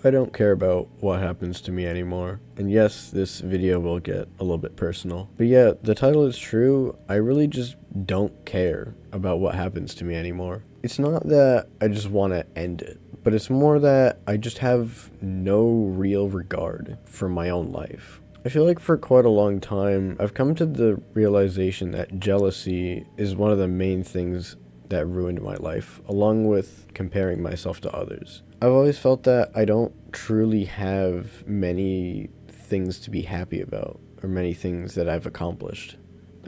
I don't care about what happens to me anymore. And yes, this video will get a little bit personal. But yeah, the title is true. I really just don't care about what happens to me anymore. It's not that I just want to end it, but it's more that I just have no real regard for my own life. I feel like for quite a long time, I've come to the realization that jealousy is one of the main things that ruined my life, along with comparing myself to others. I've always felt that I don't truly have many things to be happy about, or many things that I've accomplished.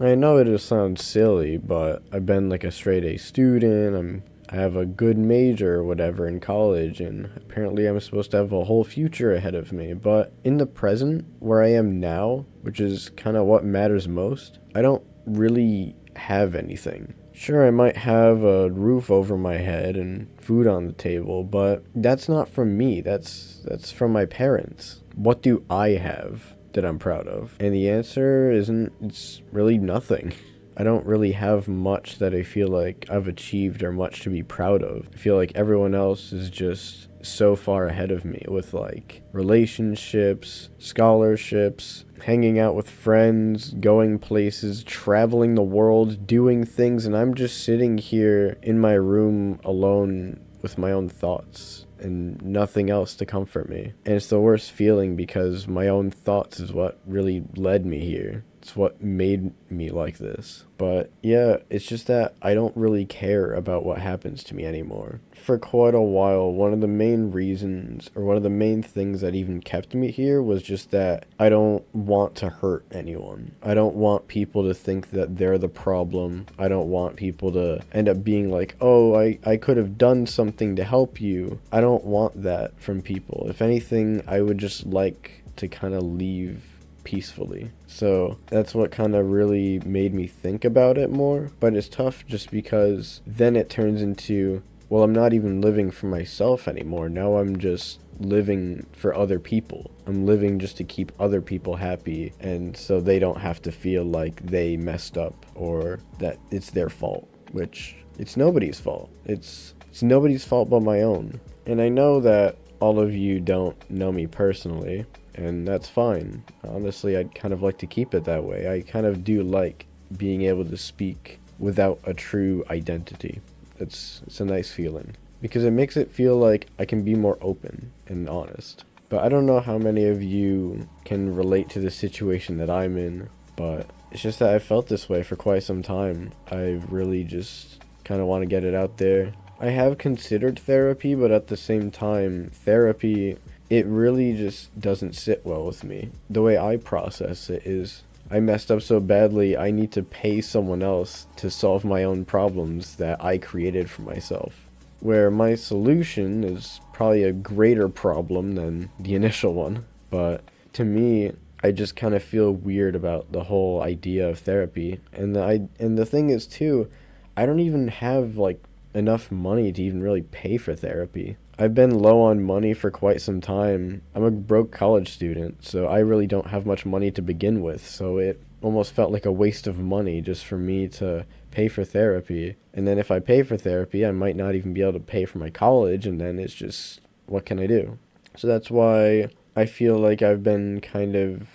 I know it just sounds silly, but I've been like a straight A student, I have a good major or whatever in college, and apparently I'm supposed to have a whole future ahead of me. But in the present, where I am now, which is kind of what matters most, I don't really have anything. Sure, I might have a roof over my head and food on the table, but that's not from me. That's from my parents. What do I have that I'm proud of? And the answer it's really nothing. I don't really have much that I feel like I've achieved or much to be proud of. I feel like everyone else is just so far ahead of me with like relationships, scholarships, hanging out with friends, going places, traveling the world, doing things, and I'm just sitting here in my room alone with my own thoughts and nothing else to comfort me. And it's the worst feeling because my own thoughts is what really led me here. It's what made me like this. But yeah, it's just that I don't really care about what happens to me anymore. For quite a while, one of the main reasons, or one of the main things that even kept me here was just that I don't want to hurt anyone. I don't want people to think that they're the problem. I don't want people to end up being like, oh, I could have done something to help you. I don't want that from people. If anything, I would just like to kind of leave peacefully. So that's what kind of really made me think about it more. But it's tough just because then it turns into, well, I'm not even living for myself anymore. Now I'm just living for other people. I'm living just to keep other people happy, and so they don't have to feel like they messed up or that it's their fault, which it's nobody's fault. It's nobody's fault but my own. And I know that all of you don't know me personally, and that's fine. Honestly, I'd kind of like to keep it that way. I kind of do like being able to speak without a true identity. It's a nice feeling because it makes it feel like I can be more open and honest. But I don't know how many of you can relate to the situation that I'm in, but it's just that I've felt this way for quite some time. I really just kind of want to get it out there. I have considered therapy, but at the same time, therapy, it really just doesn't sit well with me. The way I process it is, I messed up so badly, I need to pay someone else to solve my own problems that I created for myself. Where my solution is probably a greater problem than the initial one. But to me, I just kind of feel weird about the whole idea of therapy. And the thing is too, I don't even have like enough money to even really pay for therapy. I've been low on money for quite some time. I'm a broke college student, so I really don't have much money to begin with, so it almost felt like a waste of money just for me to pay for therapy. And then if I pay for therapy, I might not even be able to pay for my college, and then it's just, what can I do? So that's why I feel like I've been kind of,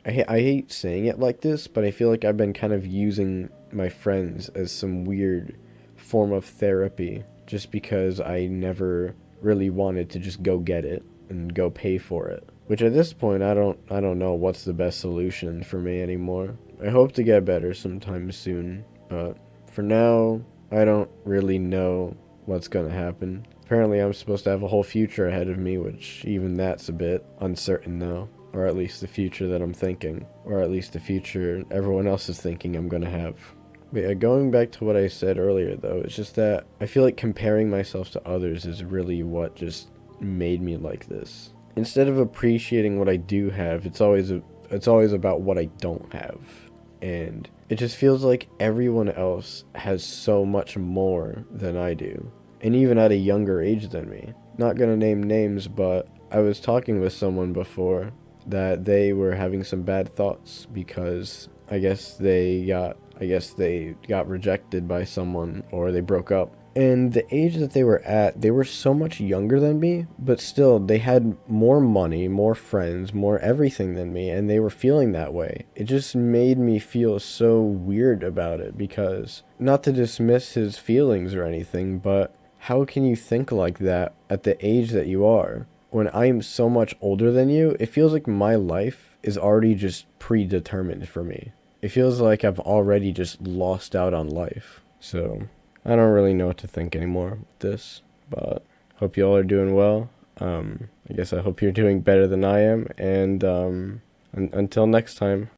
I hate saying it like this, but I feel like I've been kind of using my friends as some weird form of therapy just because I never really wanted to just go get it and go pay for it. Which at this point, I don't know what's the best solution for me anymore. I hope to get better sometime soon, but for now, I don't really know what's gonna happen. Apparently, I'm supposed to have a whole future ahead of me, which even that's a bit uncertain now. Or at least the future that I'm thinking. Or at least the future everyone else is thinking I'm gonna have. But yeah, going back to what I said earlier though, it's just that I feel like comparing myself to others is really what just made me like this. Instead of appreciating what I do have, it's always about what I don't have. And it just feels like everyone else has so much more than I do. And even at a younger age than me. Not gonna name names, but I was talking with someone before that they were having some bad thoughts because I guess they got rejected by someone, or they broke up, And the age that they were at, they were so much younger than me, but still, they had more money, more friends, more everything than me, and they were feeling that way. It just made me feel so weird about it because, not to dismiss his feelings or anything, but how can you think like that at the age that you are? When I am so much older than you, it feels like my life is already just predetermined for me. It feels like I've already just lost out on life. So, I don't really know what to think anymore with this, but hope you all are doing well. I guess I hope you're doing better than I am, and until next time.